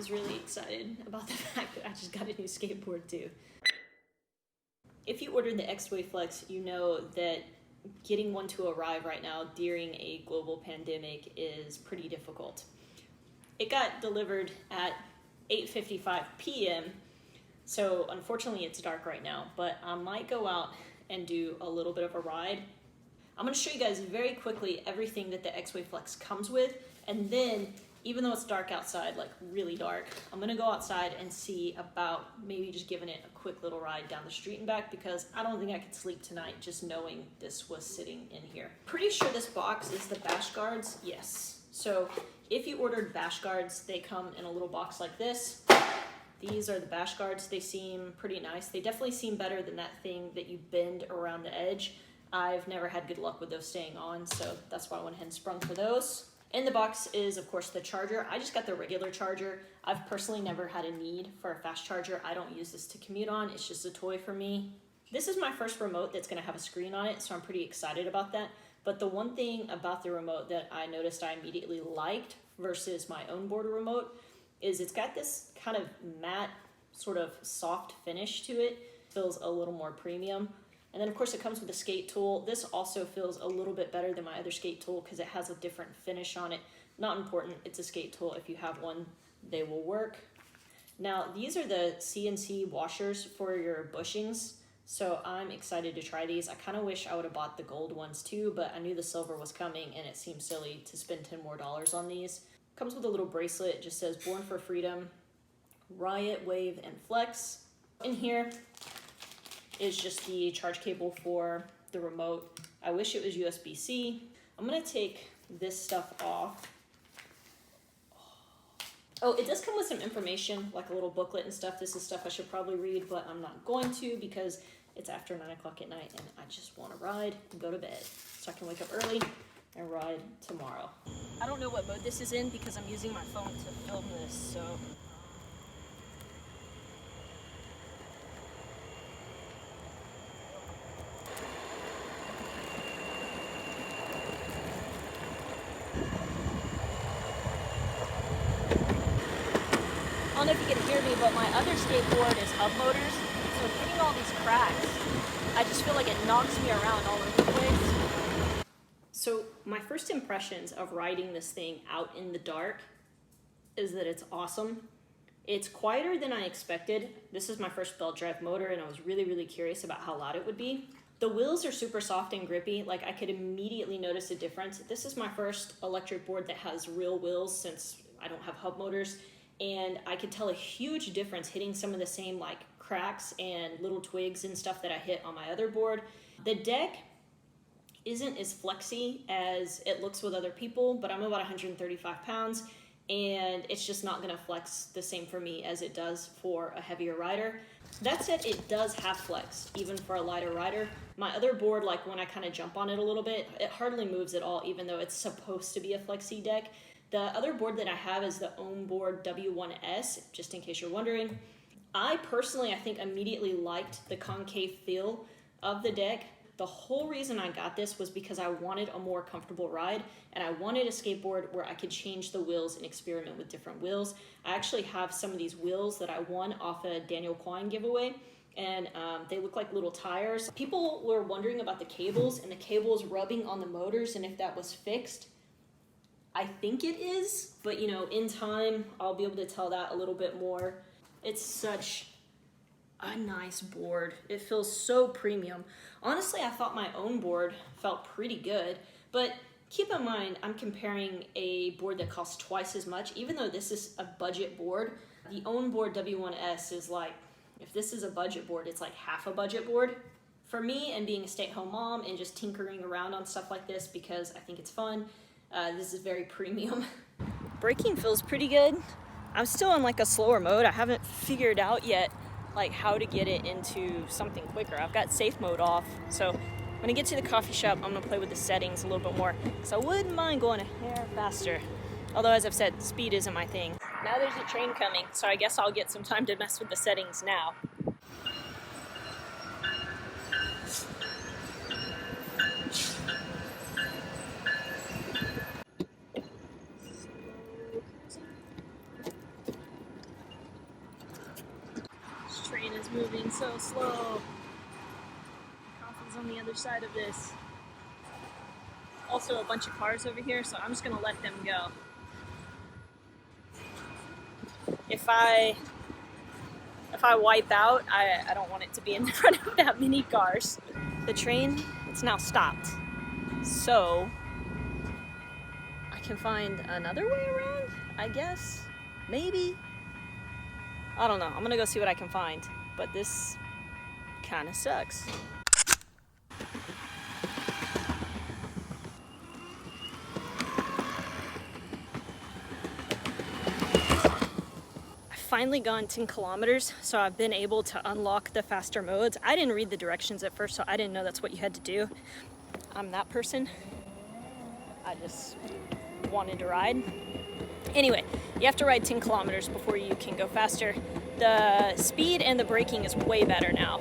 was really excited about the fact that I just got a new skateboard too. If you ordered the Exway Flex, you know that getting one to arrive right now during a global pandemic is pretty difficult. It got delivered at 8:55 p.m. So unfortunately it's dark right now, but I might go out and do a little bit of a ride. I'm gonna show you guys very quickly everything that the Exway Flex comes with, and then even though it's dark outside, like really dark, I'm gonna go outside and see about maybe just giving it a quick little ride down the street and back, because I don't think I could sleep tonight just knowing this was sitting in here. Pretty sure this box is the bash guards, yes. So if you ordered bash guards, they come in a little box like this. These are the bash guards. They seem pretty nice. They definitely seem better than that thing that you bend around the edge. I've never had good luck with those staying on, so that's why I went ahead and sprung for those. In the box is, of course, the charger. I just got the regular charger. I've personally never had a need for a fast charger. I don't use this to commute on. It's just a toy for me. This is my first remote that's gonna have a screen on it, so I'm pretty excited about that. But the one thing about the remote that I noticed I immediately liked versus my own board remote is it's got this kind of matte, sort of soft finish to it. Feels a little more premium. And then of course it comes with a skate tool. This also feels a little bit better than my other skate tool because it has a different finish on it. Not important, it's a skate tool. If you have one, they will work. Now these are the CNC washers for your bushings. So I'm excited to try these. I kind of wish I would have bought the gold ones too, but I knew the silver was coming and it seemed silly to spend $10 more on these. Comes with a little bracelet. It just says Born for Freedom, Riot, Wave, and Flex. In here is just the charge cable for the remote. I wish it was USB-C. I'm gonna take this stuff off. Oh, it does come with some information, like a little booklet and stuff. This is stuff I should probably read, but I'm not going to because it's after 9 o'clock at night and I just wanna ride and go to bed so I can wake up early and ride tomorrow. I don't know what mode this is in because I'm using my phone to film this, so. I don't know if you can hear me, but my other skateboard is hub motors, so hitting all these cracks, I just feel like it knocks me around all over the place. So my first impressions of riding this thing out in the dark is that it's awesome. It's quieter than I expected. This is my first belt drive motor and I was really, really curious about how loud it would be. The wheels are super soft and grippy. Like I could immediately notice a difference. This is my first electric board that has real wheels since I don't have hub motors. And I could tell a huge difference hitting some of the same like cracks and little twigs and stuff that I hit on my other board. The deck isn't as flexy as it looks with other people, but I'm about 135 pounds and it's just not gonna flex the same for me as it does for a heavier rider. That said, it does have flex, even for a lighter rider. My other board, like when I kind of jump on it a little bit, it hardly moves at all, even though it's supposed to be a flexi deck. The other board that I have is the Onboard W1S, just in case you're wondering. I personally, I think, immediately liked the concave feel of the deck. The whole reason I got this was because I wanted a more comfortable ride and I wanted a skateboard where I could change the wheels and experiment with different wheels. I actually have some of these wheels that I won off a Daniel Quine giveaway and they look like little tires. People were wondering about the cables and the cables rubbing on the motors and if that was fixed. I think it is, but you know, in time, I'll be able to tell that a little bit more. It's such a nice board. It feels so premium. Honestly, I thought my own board felt pretty good, but keep in mind, I'm comparing a board that costs twice as much, even though this is a budget board. The Onboard W1S is like, if this is a budget board, it's like half a budget board. For me, and being a stay-at-home mom and just tinkering around on stuff like this because I think it's fun, this is very premium. Braking feels pretty good. I'm still in like a slower mode. I haven't figured out yet like how to get it into something quicker. I've got safe mode off, so when I get to the coffee shop, I'm gonna play with the settings a little bit more. So I wouldn't mind going a hair faster. Although, as I've said, speed isn't my thing. Now there's a train coming, so I guess I'll get some time to mess with the settings now. It's moving so slow. Coffee's on the other side of this. Also a bunch of cars over here, so I'm just gonna let them go. If I wipe out, I don't want it to be in front of that many cars. The train, it's now stopped. So I can find another way around, I guess. Maybe. I don't know. I'm gonna go see what I can find. But this kind of sucks. I've finally gone 10 kilometers, so I've been able to unlock the faster modes. I didn't read the directions at first, so I didn't know that's what you had to do. I'm that person. I just wanted to ride. Anyway, you have to ride 10 kilometers before you can go faster. The speed and the braking is way better now.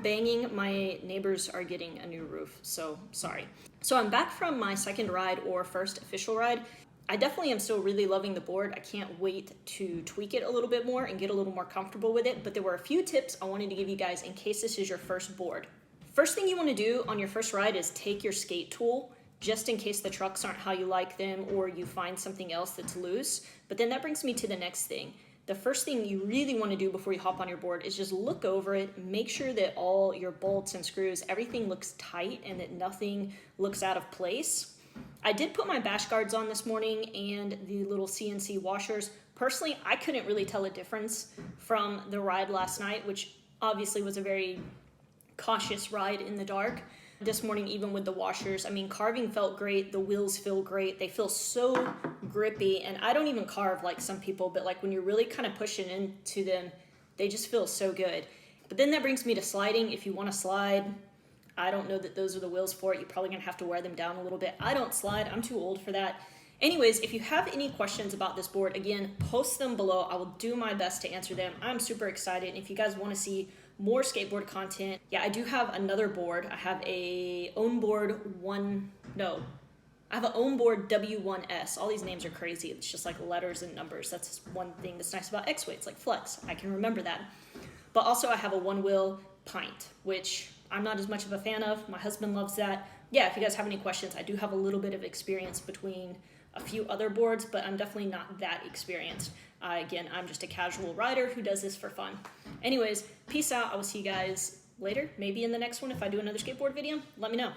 Banging, my neighbors are getting a new roof, so sorry. So I'm back from my second ride, or first official ride. I definitely am still really loving the board. I can't wait to tweak it a little bit more and get a little more comfortable with it, but there were a few tips I wanted to give you guys in case this is your first board. First thing you want to do on your first ride is take your skate tool, just in case the trucks aren't how you like them or you find something else that's loose. But then that brings me to the next thing. The first thing you really want to do before you hop on your board is just look over it, make sure that all your bolts and screws, everything looks tight and that nothing looks out of place. I did put my bash guards on this morning and the little CNC washers. Personally, I couldn't really tell a difference from the ride last night, which obviously was a very cautious ride in the dark. This morning, even with the washers, I mean, carving felt great. The wheels feel great. They feel so grippy, and I don't even carve like some people, but like when you're really kind of pushing into them, they just feel so good. But then that brings me to sliding. If you want to slide, I don't know that those are the wheels for it. You're probably gonna have to wear them down a little bit. I don't slide. I'm too old for that. Anyways, if you have any questions about this board, again, post them below. I will do my best to answer them. I'm super excited. And if you guys want to see more skateboard content, yeah, I do have another board. I have a onboard W1S. All these names are crazy. It's just like letters and numbers. That's one thing that's nice about Exway. It's like flex. I can remember that. But also I have a one wheel pint, which I'm not as much of a fan of. My husband loves that. Yeah, if you guys have any questions, I do have a little bit of experience between a few other boards, but I'm definitely not that experienced. Again, I'm just a casual rider who does this for fun. Anyways, peace out. I will see you guys later, maybe in the next one. If I do another skateboard video, let me know.